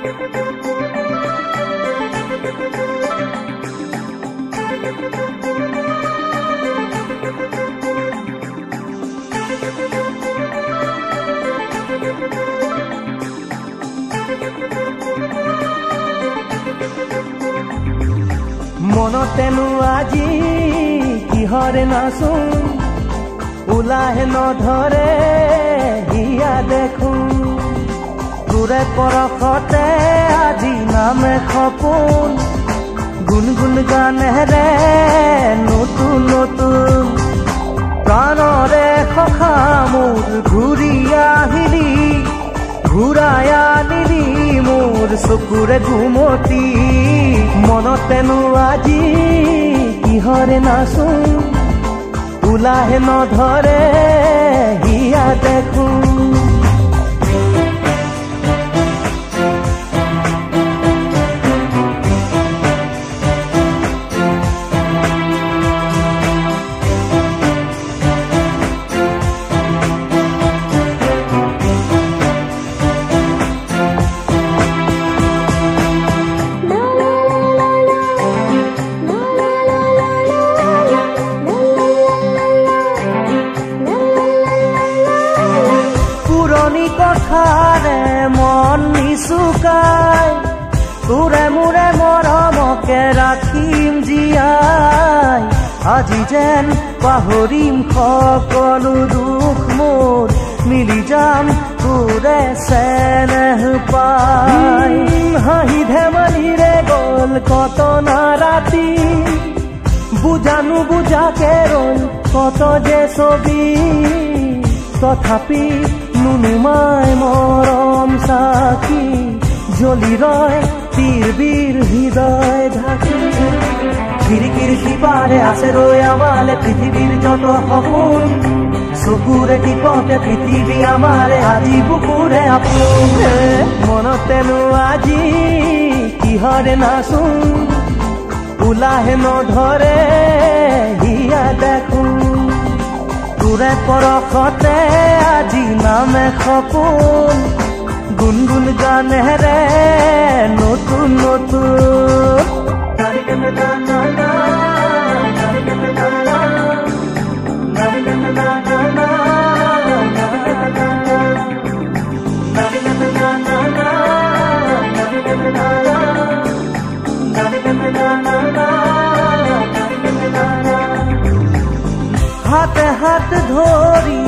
মনতেনো আজি কিহৰে নাচো ওলাহে নধৰে হিয়া দেখো তোৰে পৰখতে আজি নামে খপোন গুনগুন গানেৰে নতুন নতুন প্ৰাণৰে সখা মোৰ ঘূৰি আহিলি ঘূৰাই আনিলি মোৰ চকুৰে ঘুমতি মনতেনো আজি কিহৰে নাচো ওলাহে নধৰে হিয়া দেখো কথাৰে মন নিচুকাই তোৰে মোৰে মৰমকে ৰাখিম জীয়াই আজি যেন পাহৰিম সকলো দুখ মোৰ মিলি যাম তোৰে চেনেহ পাই হাঁহি ধেমালিৰে গ'ল কত না ৰাতি বুজানো বুজাকে ৰ'ল কত যে ছবি তথাপি নুনুমাই মৰম সাকি জ্বলি ৰয় পীৰ হৃদয় ঢাকি খিৰিকীৰ সিপাৰে আছে ৰৈ আমালে পৃথিৱীৰ যত সপোন চকুৰে টিপতে পৃথিৱী আমাৰে আজি বুকুৰে আপোন মনতেনো আজি কিহৰে নাচো ওলাহে নধৰে হিয়া দেখো তোৰে পৰখতে আজি নামে খপোন গুনগুন গানেৰে নতুন নতুন হাতে হাত ধৰি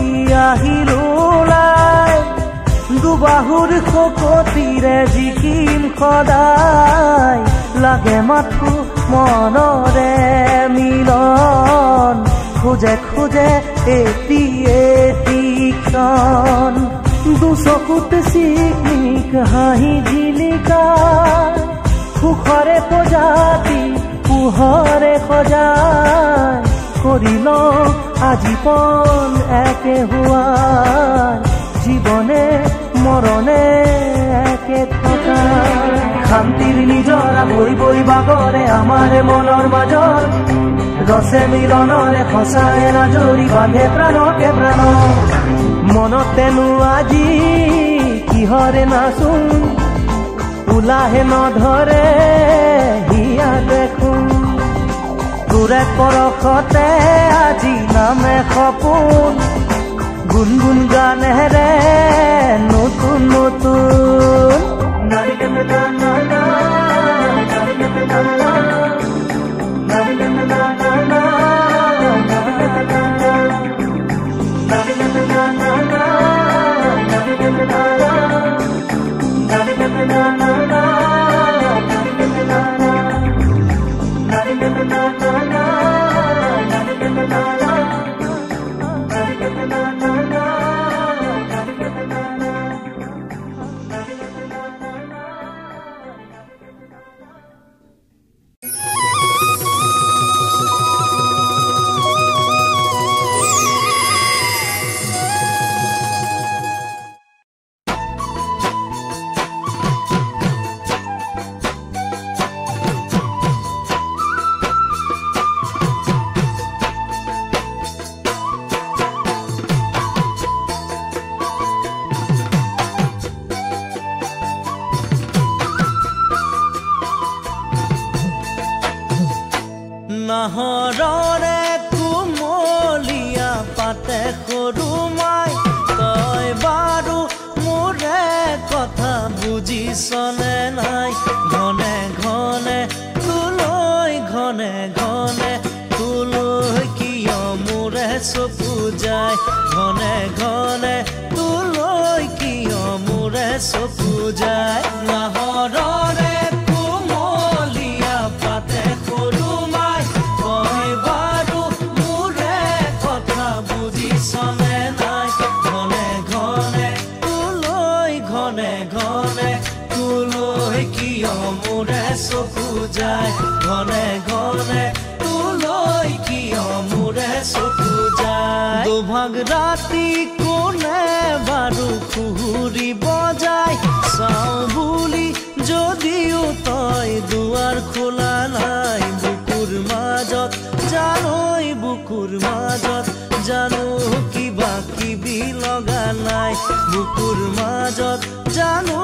আহিলো ওলাই দুবাহুৰ শকতিৰে জিকিম সদায় লাগে মাথো মনৰে মিলন খোজে খোজে এটি ক্ষণ দুচকুত চিকমিক হাঁহি জিলিকাই সুখৰে প্ৰজাতি পোহৰে সজাই কৰিল আজীৱন একে হোৱাৰ জীৱনে মৰণে একে থকা শান্তিৰ নিজৰা বৈ বৈ বাগৰে আমাৰে মনৰ মাজত ৰসে মিলনৰে সঁচাই নাজৰি বান্ধে প্ৰাণকে প্ৰাণ মনতেনো আজি কিহৰে নাচো ওলাহে নধৰে হিয়া দেখো তোৰে পৰখতে আজি নামে সপোন গুনগুন গানেৰে নতুন নতুন বুজিছনে নাই ঘনে ঘনে তোলৈ ঘনে ঘনে তোলৈ কিয় মোৰে চকু যায় ঘনে ঘনে তোলৈ কিয় মোৰে চকু যায় নাহৰৰে কোমলীয়া পাতে সৰু মাই কয় বাৰু মোৰে কথা বুজিছনে নাই ঘনে ঘনে তোলৈ ঘনে ঘনে তোলৈ কিয় মোৰে চকু যায় ঘনে ঘনে তোলৈ কিয় মোৰে চকু যায় দুভাগ ৰাতি কোনে বাৰু খুহুৰি বজাই চাওঁ বুলি যদিও তই দুৱাৰ খোলা নাই বুকুৰ মাজত জানৈ বুকুৰ মাজত জানো কিবা কিবি লগা নাই বুকুৰ মাজত জানো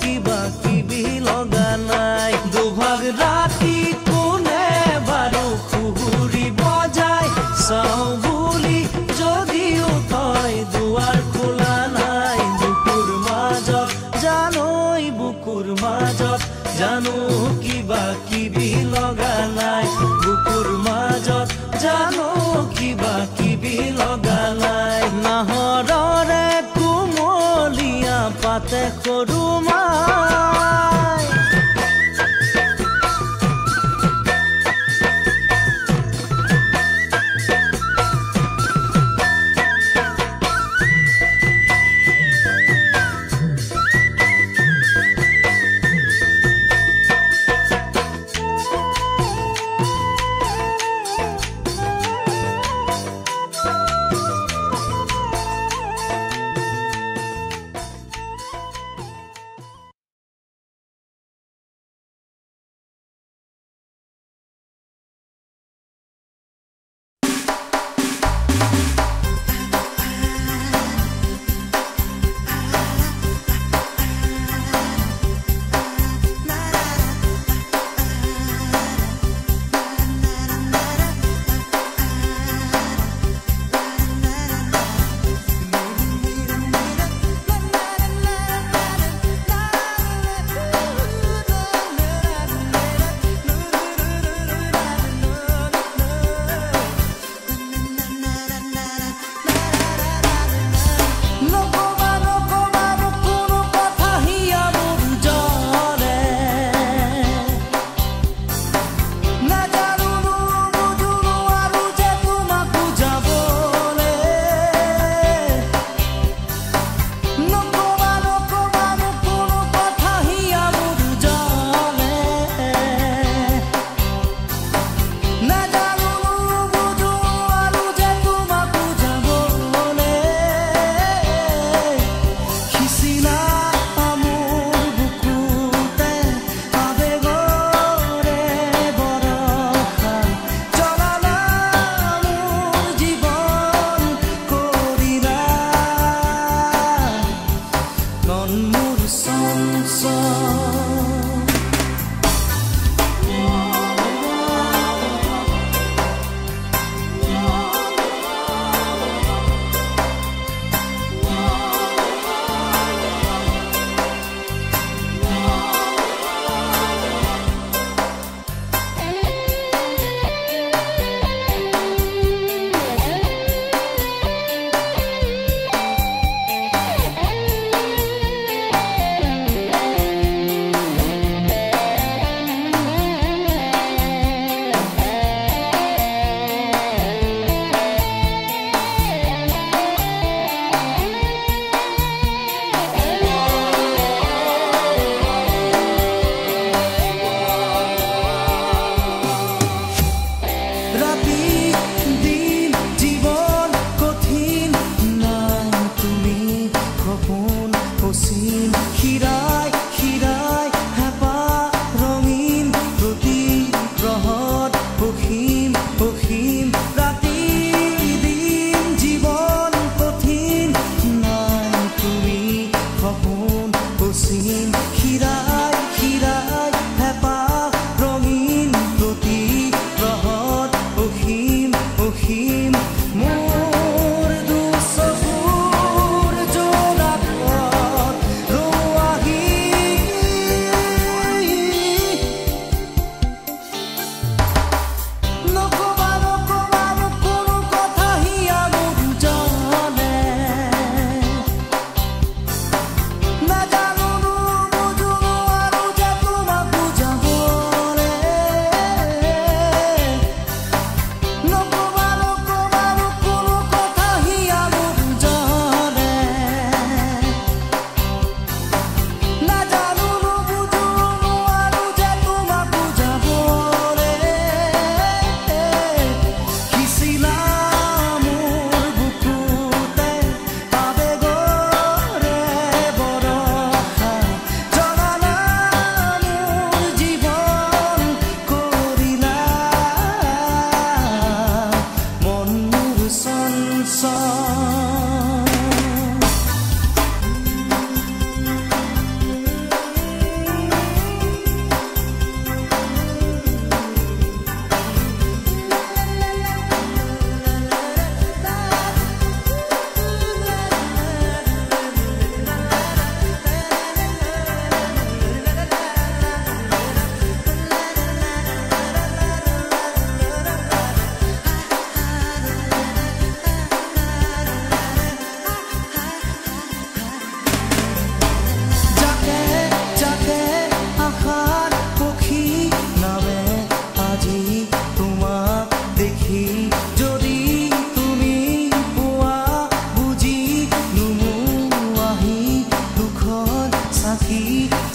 কিবা কিবি লগা নাই দুভাগ ৰাতি কোনে বাৰু খুহুৰি বজাই চাওঁ বুলি যদিও তই দুৱাৰ খোলা নাই বুকুৰ মাজত জানৈ বুকুৰ মাজত জানো কিবা কিবি লগা নাই বুকুৰ মাজত জানো কিবা কিবি লগা নাই নাহৰৰে কোমলীয়া পাতে সৰু মাই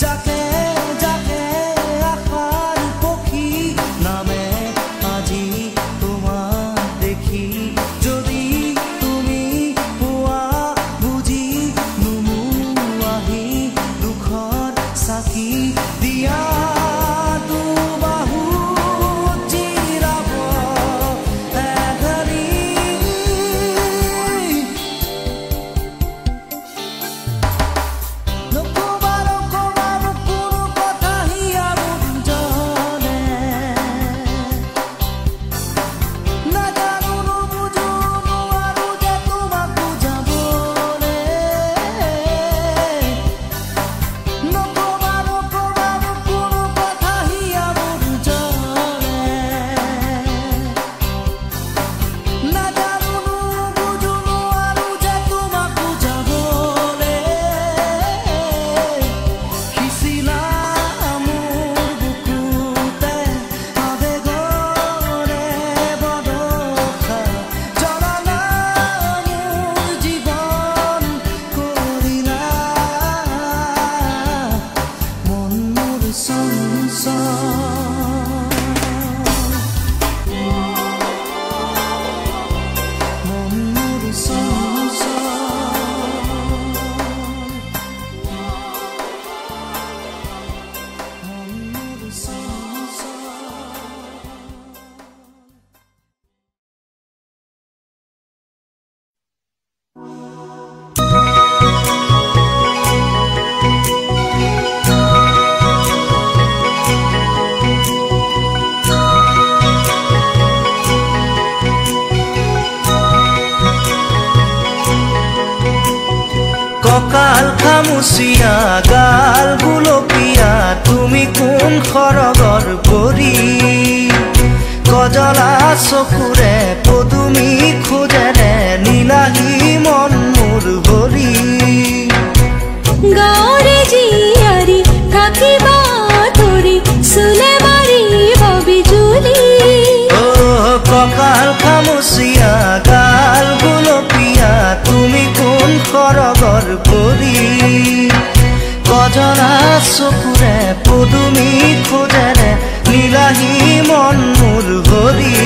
যাকে যাকে আশাৰ পক্ষী নামে আজি তোমাৰ দেখি যদি তুমি পোৱা বুজি নুমুৱাহি দুখৰ চাকি দিয়া কঁকাল খামুচিয়া গাল গুলপীয়া তুমি কোন খৰগৰ পৰি কজলা চকুৰে পদুমি খোজেৰে নীলাহী মন মোৰ ভৰি গাঁৱৰে জীয়াৰী থাকিবা তৰি চুলে মাৰিব বিজুলি কঁকাল খামুচিয়া গাল গুলপীয়া তুমি কোন খৰগৰ পৰি কজলা চকুৰে পদুমি খোজেৰে নীলাহী মন মোৰ ভৰি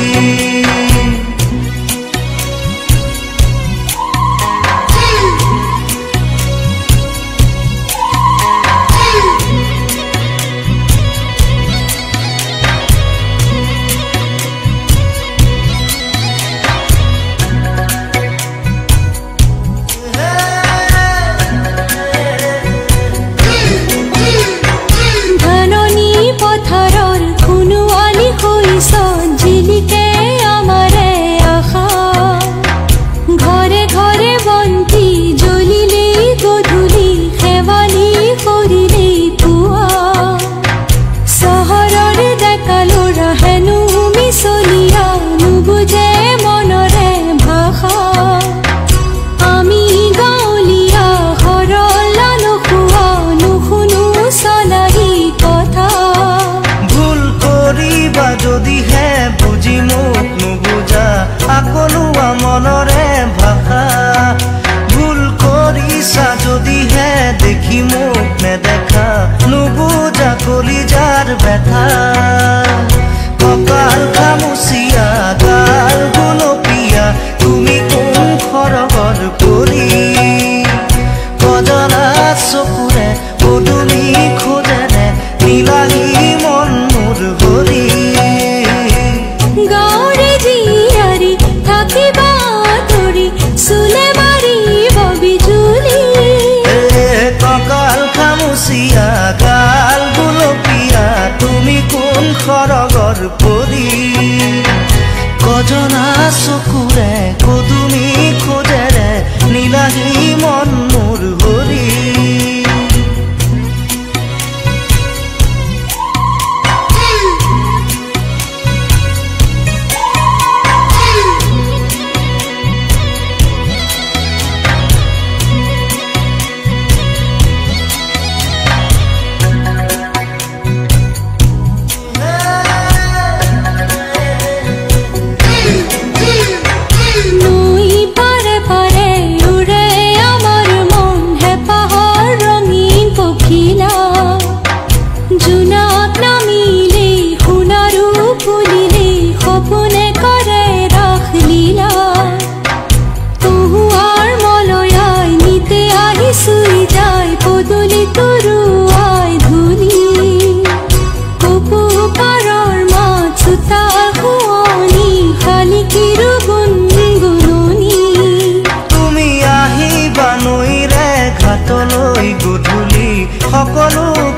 মনৰে ভাষা ভুল কৰিছা যদিহে দেখি মোক নেদেখা নুবুজা কলিজাৰ ব্যথা কঁকাল খামুচিয়া গাল গুলপীয়া তুমি কোন খৰগৰ পৰি কজলা চকুৰে পদুমি খোজেৰে নীলাহী মন মোৰ ভৰি গাঁৱৰে জীয়াৰী থাকিবা তৰি চুলে মাৰিব বিজুলি কঁকাল খামুচিয়া গাল গুলপীয়া তুমি কোন খৰগৰ পৰি কজলা চকুৰে পদুমি খোজেৰে নীলাহী মন মোৰ ভৰি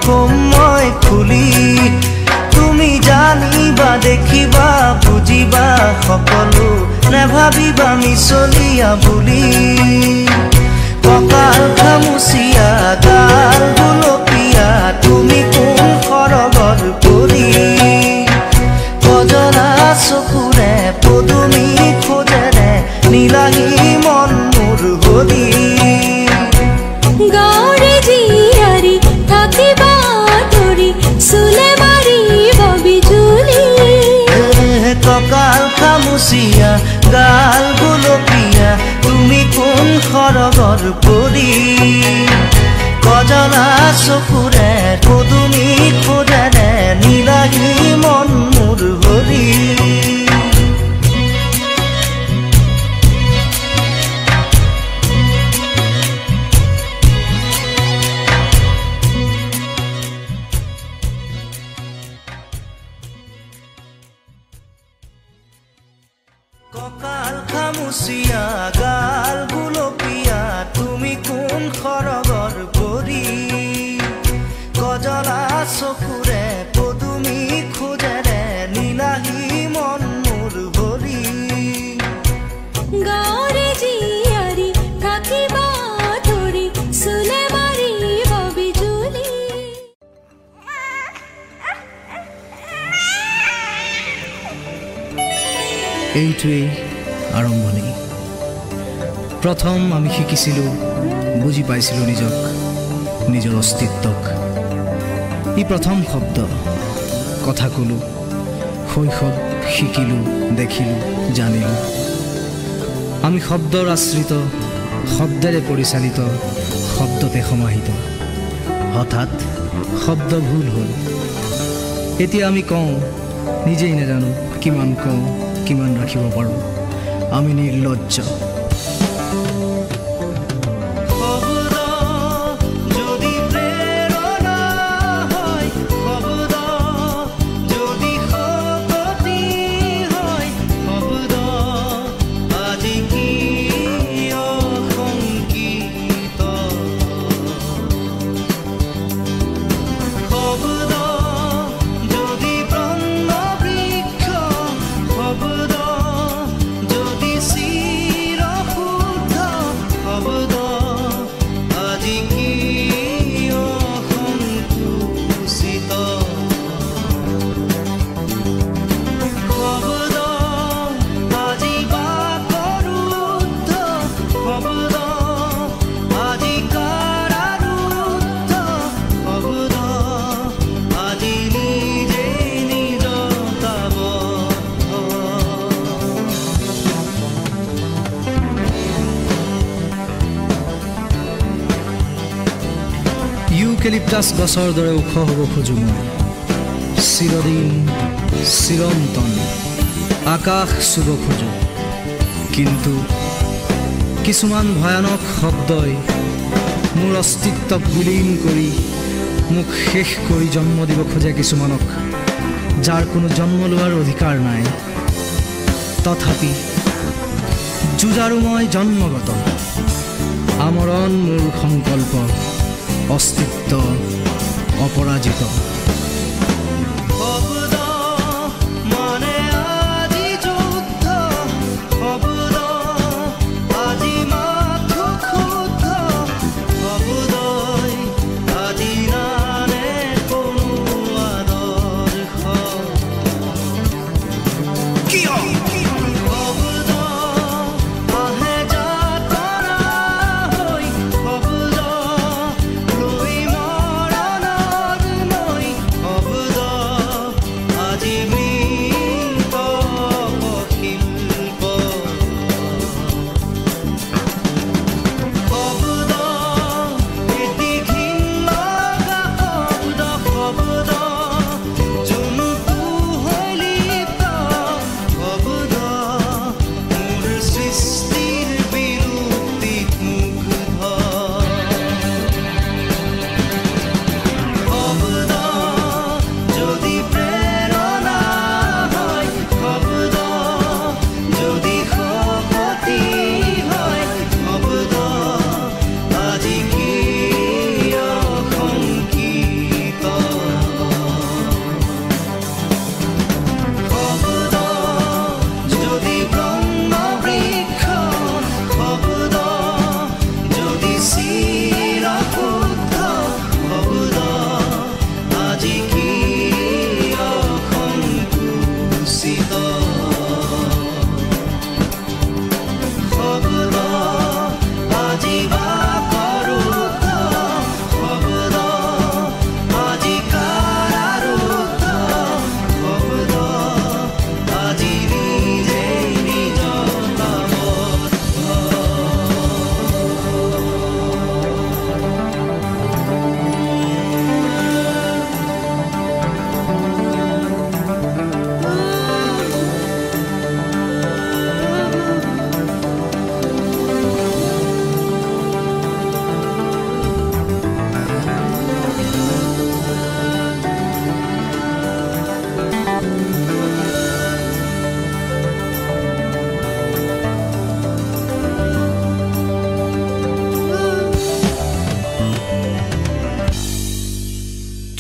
কম মই খুলি তুমি জানিবা দেখিবা বুজিবা সকলো নেভাবিবা মিছলীয়া বুলি কঁকাল খামুচিয়া গাল গুলপীয়া তুমি কোন সৰগৰ পৰি কজলা চকুৰে পদুমী খোজেৰে নীলাহী মন মোৰ হৰি গাঁৱৰে জীয়াৰী থাকিবা ধৰি চুলে মাৰিব বিজুলি কঁকাল খামুচিয়া গাল গুলপীয়া তুমি কোন সৰগৰ পৰি কজলা চকুৰে পদুমী খোজেৰে নীলাহী মন মোৰ হৰি কঁকাল খামুচিয়া গাল গুলপীয়া তুমি কোন সৰগৰ পৰি কজলা চকুৰে পদুমী খোজেৰে নীলাহী মন মোৰ হৰি গাঁৱৰে জীয়াৰী থাকিবা ধৰি চুলে মাৰিব বিজুলি এইটোৱেই আৰম্ভণি প্ৰথম আমি শিকিছিলোঁ বুজি পাইছিলোঁ নিজক নিজৰ অস্তিত্বক ই প্ৰথম শব্দ কথা ক'লোঁ শৈশৱ শিকিলোঁ দেখিলোঁ জানিলোঁ আমি শব্দৰ আশ্ৰিত শব্দেৰে পৰিচালিত শব্দতে সমাহিত হঠাৎ শব্দ ভুল হ'ল এতিয়া আমি কওঁ নিজেই নাজানো কিমান কওঁ কিমান ৰাখিব পাৰোঁ আমি নিৰ্লজ্জ ইউকেলিপ্টাছ গছৰ দৰে ওখ হ'ব খোজোঁ মই চিৰদিন চিৰন্তন আকাশ চুব খোজোঁ কিন্তু কিছুমান ভয়ানক শব্দই মোৰ অস্তিত্বক বিলীন কৰি মোক শেষ কৰি জন্ম দিব খোজে কিছুমানক যাৰ কোনো জন্ম লোৱাৰ অধিকাৰ নাই তথাপি যুঁজাৰু মই জন্মগত আমৰণ মোৰ সংকল্প অস্তিত্ব অপৰাজিত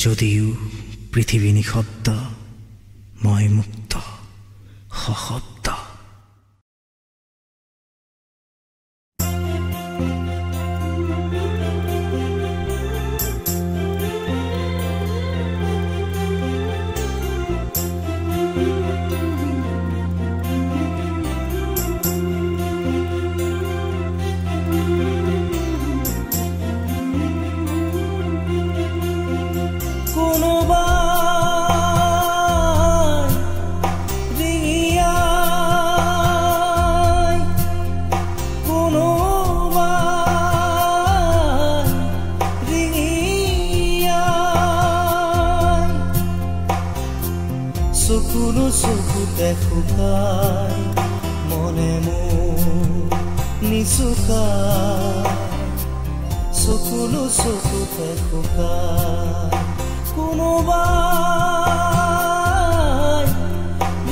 যদিও পৃথিৱী নিঃশব্দ, মই মুক্ত সশব্দ। চকুতে শুকাই মনে মোৰ নিচুকাই, চকুলো চকুতে শুকাই কোনোবাই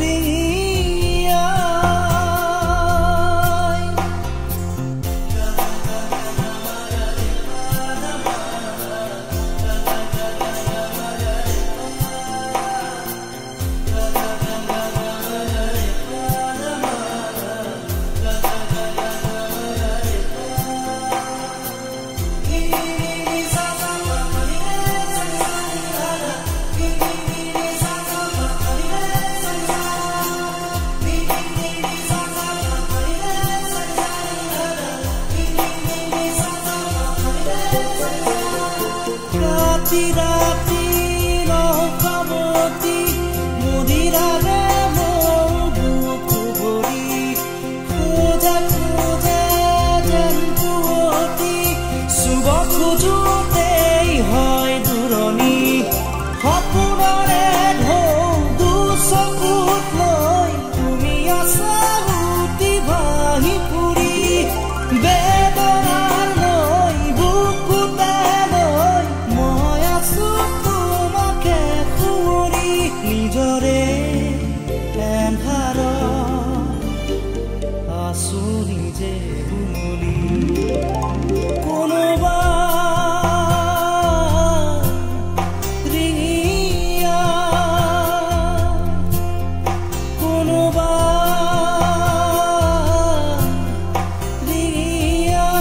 ৰিঙিয়াই। ৰাতি ৰাতি নৌকাৱতী মদিৰাৰে মোৰ বুকু ভৰি, খোজে খোজে যেন পুৱতি, চুব খোজোতেই হয় দূৰণি, সপোনৰে ঢৌ দুচকুত লৈ তুমি আছা উটি ভাহি ফুৰি, বেদনাৰ লৈ বুকুতে নিজৰে এন্ধাৰত আছো নিজে উমলি, কোনোবাই ৰিঙিয়াই, কোনোবাই ৰিঙিয়াই।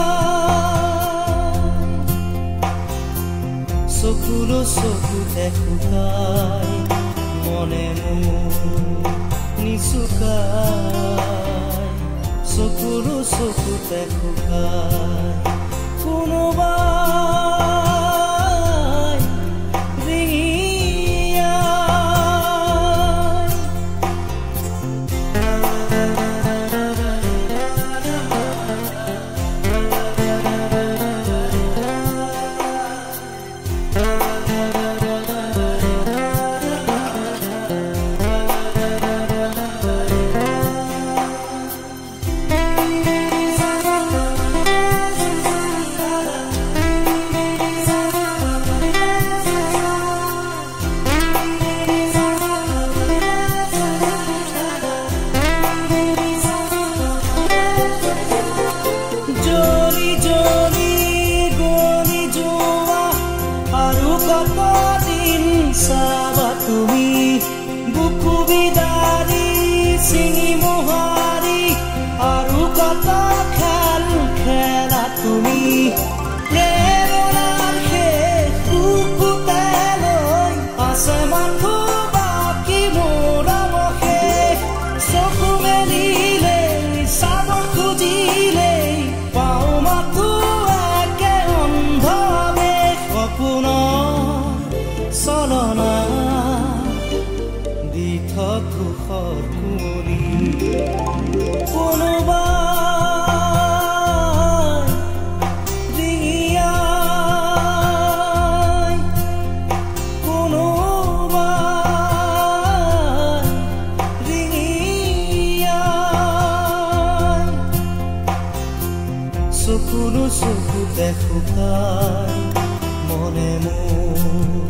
চকুলো চকুতে শুকাই মনে মোৰ নিচুকাই, চকুলো চকুতে শুকাই কোনোবাই ৰিঙিয়াই। কতদিন চাবা তুমি বুকু বিদাৰি চিঙি মোহাৰি, আৰু কত খেল খেলা তুমি প্ৰেৰণাৰ শেষ বুকুতে লৈ, আছে মাথো বাকী মোৰ অৱশেষ, চকু মেলিলে চাব খুজিলে পাওঁ মাথো একে অন্ধবেশ, সপোনৰ চলনা দি ধূসৰ কুঁৱলী, কোনোবাই ৰিঙিয়াই, কোনোবাই ৰিঙিয়াই। চকুলো চকুতে শুকাই মনে মোৰ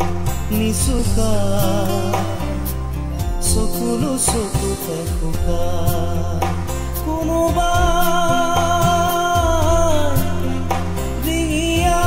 নিচুকাই, চকুলো চকুতে শুকাই কোনোবাই ৰিঙিয়াই,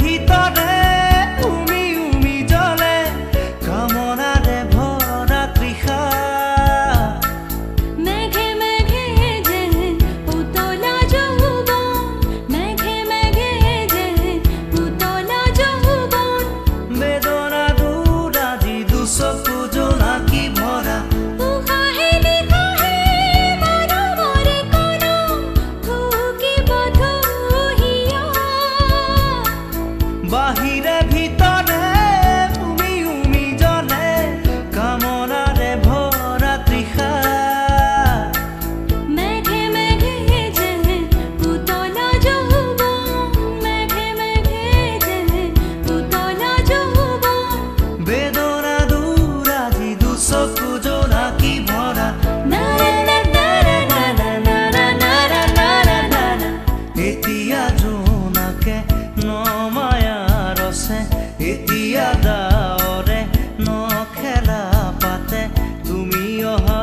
ভিতৰে উমি উমি জ্বলে কামনাৰে ভৰা তৃষা মেঘে মেঘে যেন উতলা যৌবন মেঘে মেঘে যেন উতলা যৌবন বেদনা দূৰ আজি দুচকু জোনাকী ভৰা উশাহে নিশাহে মানৱৰে কণা থুকিব থহিয়া বাহিৰে ভিতৰে উমি উমি জ্বলে কামনাৰে ভৰা তৃষা মেঘে মেঘে যেন উতলা যৌবন মেঘে মেঘে যেন উতলা যৌবন বেদনা দূৰ আজি দুচকু জোনাকী ভৰা এতিয়া জোনাকে নমায়া ৰচে এতিয়া ডাৱৰে নখেলা পাতে তুমি অহা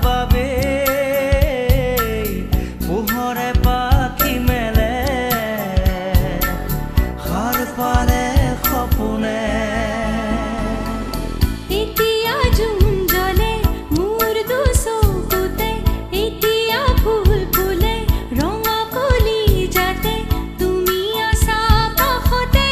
বাবে পোহৰে পাখি মেলে সাৰ পালে সপোনে এতিয়া জোন জ্বলে মোৰ দুচকুতে এতিয়া ফুল ফুলে ৰঙা কলি যাতে তুমি আছা কাষতে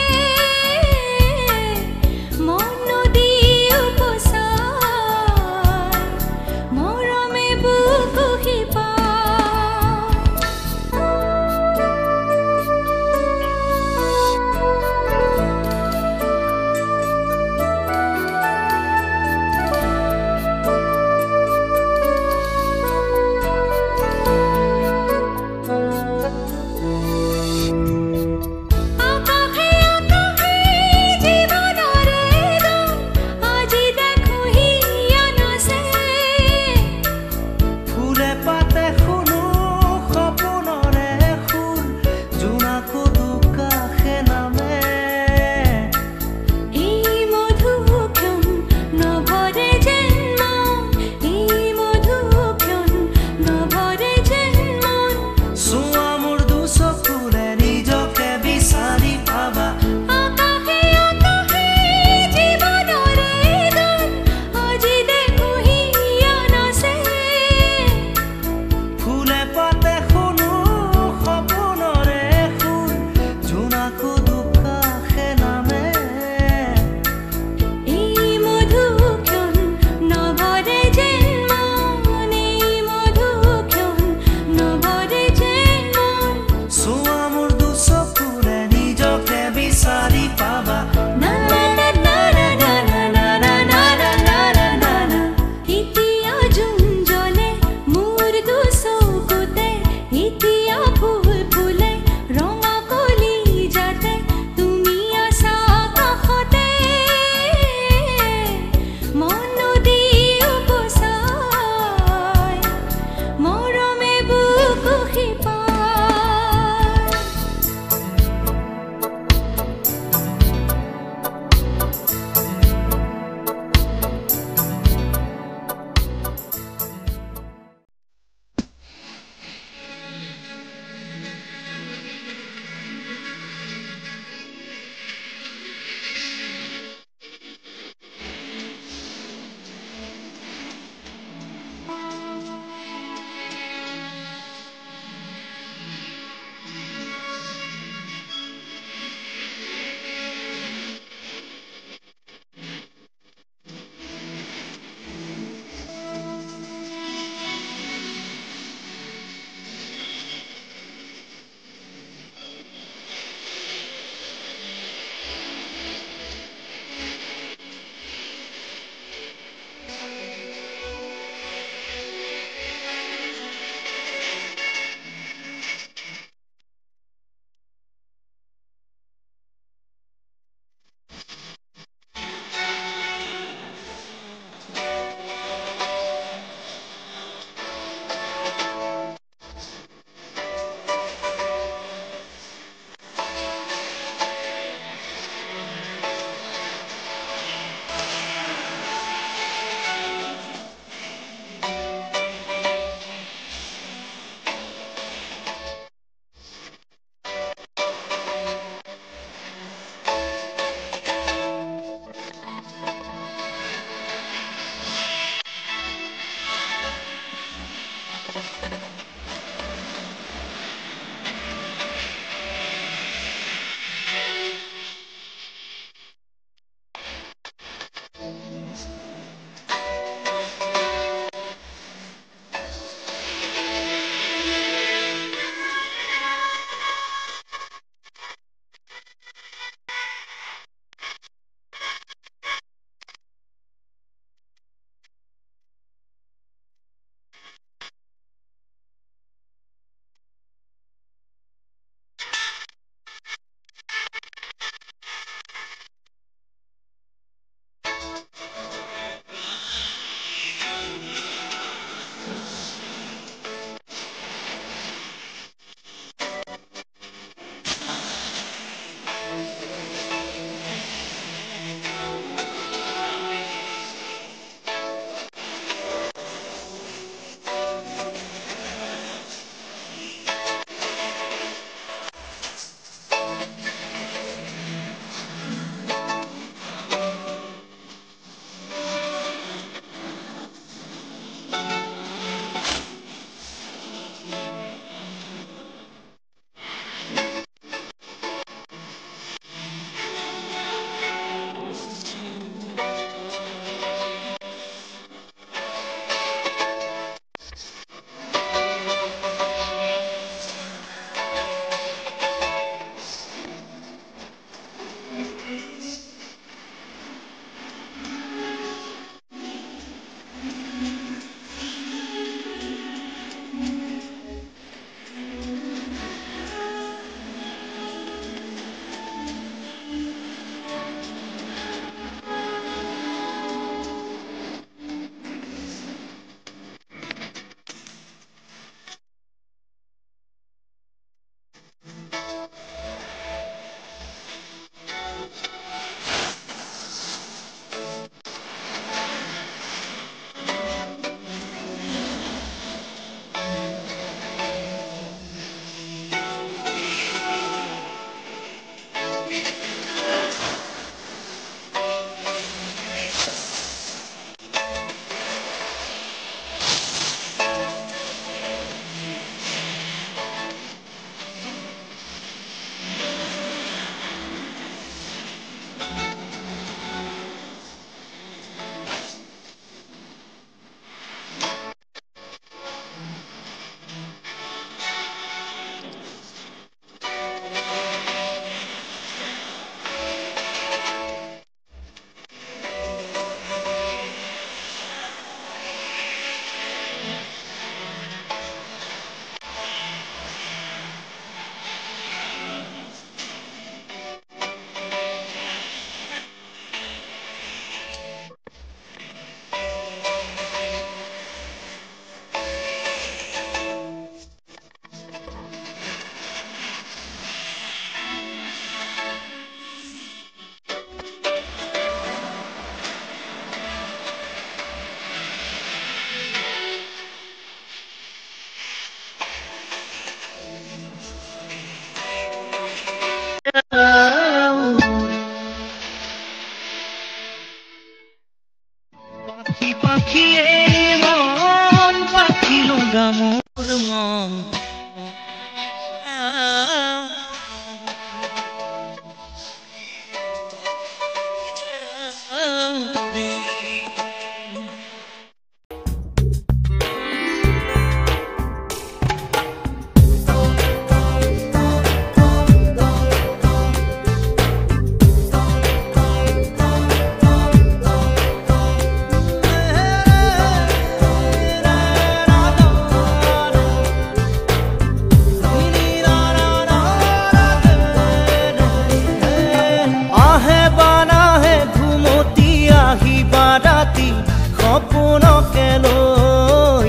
সপোনকে লৈ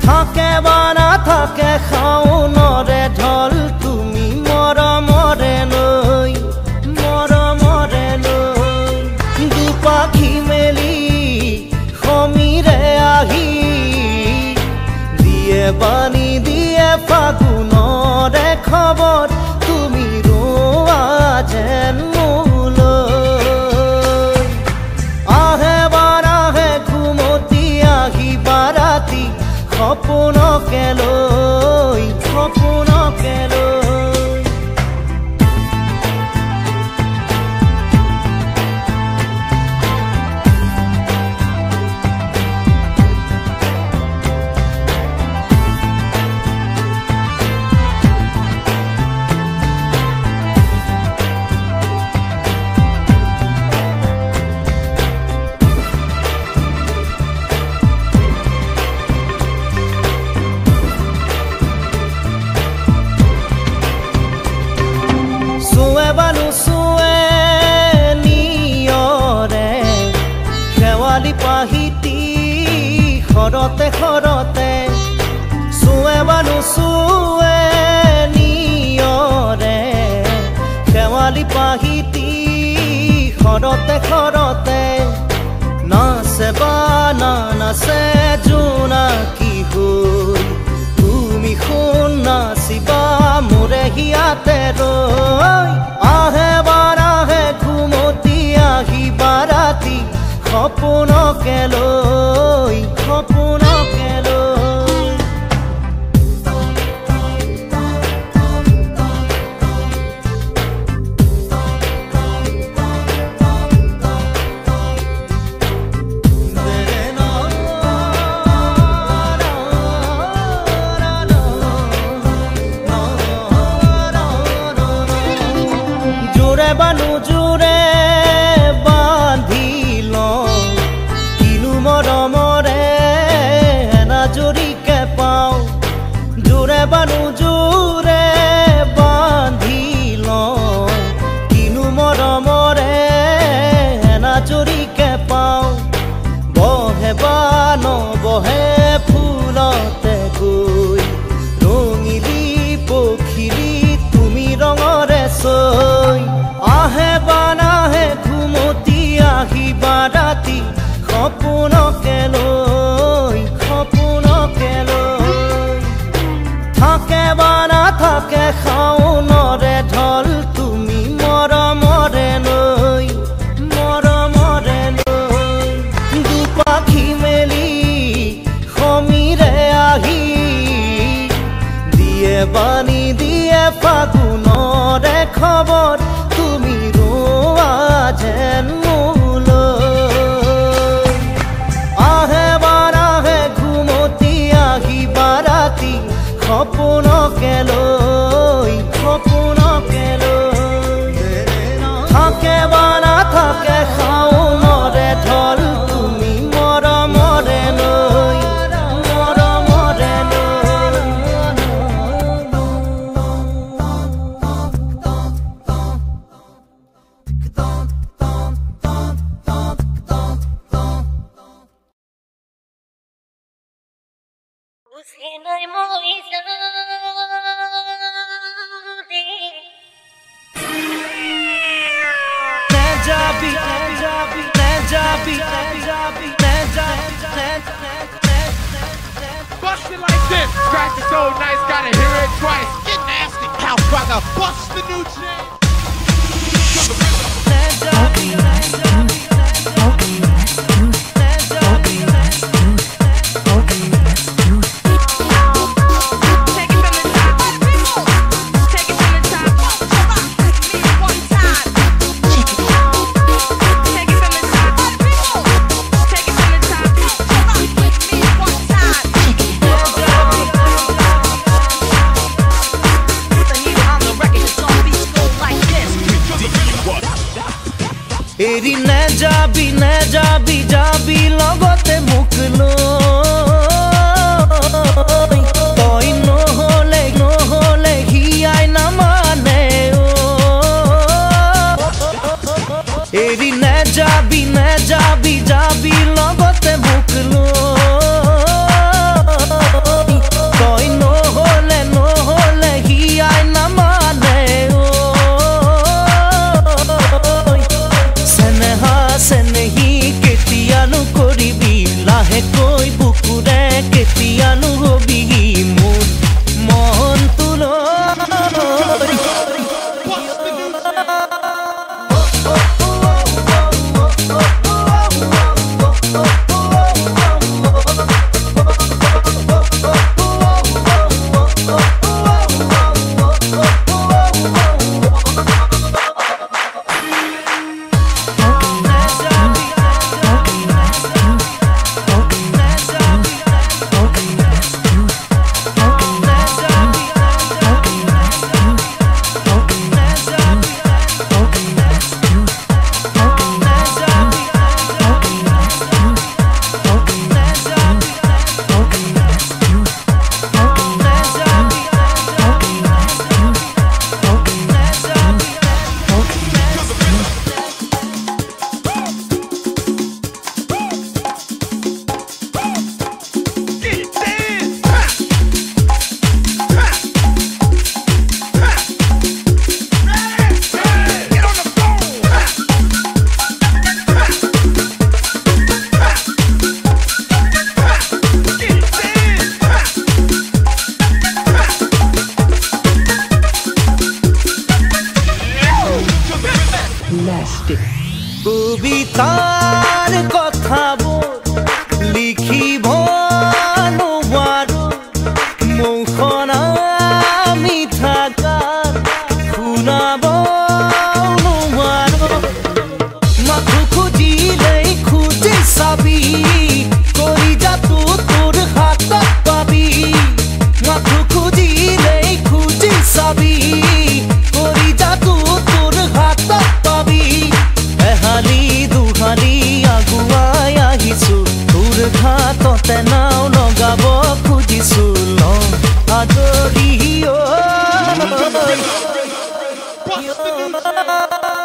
থাকে বা নাথাকে শাওনৰে ঢল তুমি মৰমৰে লৈ দুপাখি মেলি সমীৰে আহি দিয়ে বাণী দিয়ে ফাগুনৰে খবৰ তুমি ৰোৱা যেন মোলৈ আহে বাৰাহে ঘুমতি আহি বাৰাতি সপোনকে লৈ পাহিতি খৰতে চুৱে বা নুচুৱে নিয়ৰে শেৱালি পাহিতি খৰতে নাচে বা নাচে জোনাকী হৈ তুমি শুন নাচিবা মোৰে হিয়াতে ৰৈ আহে বাৰাহে ঘুমতি আহি বাৰাতি সপোনকে লৈ জোৰে বা নোজোৰে বান্ধি লওঁ কিনো মৰমৰে এনাজৰিকে পাওঁ জোৰে বা নোজোৰে বান্ধি লওঁ কিনো মৰমৰে এনাজৰিকে পাওঁ বহে বা নবহে ফুলতে গৈ ৰঙিলি পখিলি তুমি ৰঙৰে চৈ আহে বা নাহে ঘুমতি আহি বাৰাতি সপোনকে লৈ থাকে বা নাথাকে শাওনৰে ঢল তুমি মৰমৰে লৈ দুপাখি মেলি সমীৰে আহি দিয়ে বাণী দিয়ে ফাগুনৰে খবৰ তুমি ৰোৱা যেন মোলৈ আহে বাৰাহে ঘুমতি আহি বাৰাতি সপোনকে লৈ থাকে বা নাথাকে শাওনৰে ঢল তুমি মৰমৰে লৈ Bust it like this. Scratch it so nice, gotta hear it twice. Get nasty, house rocker. Bust the new chain. এৰি নেযাবি যাবি লগতে মোক লৈ তই নহলে হিয়াই নামানে এৰি নেযাবি কবিতাৰ কথাবোৰ লিখিব নোৱাৰো মুখন আমি থাকাত শুনাব নোৱাৰো মাথো খুজিলেই খুজি চাবি কৰি যাতো তোৰ হাতত পাবি মাথো খুজিলেই খুজি চাবি কৰি যাতো তোৰ হাতত পাবি এহালি দুহালি আগুৱাই আহিছো তোৰ ঘাটতে নাও লগাব খুজিছো লওঁ আদৰি Bust the new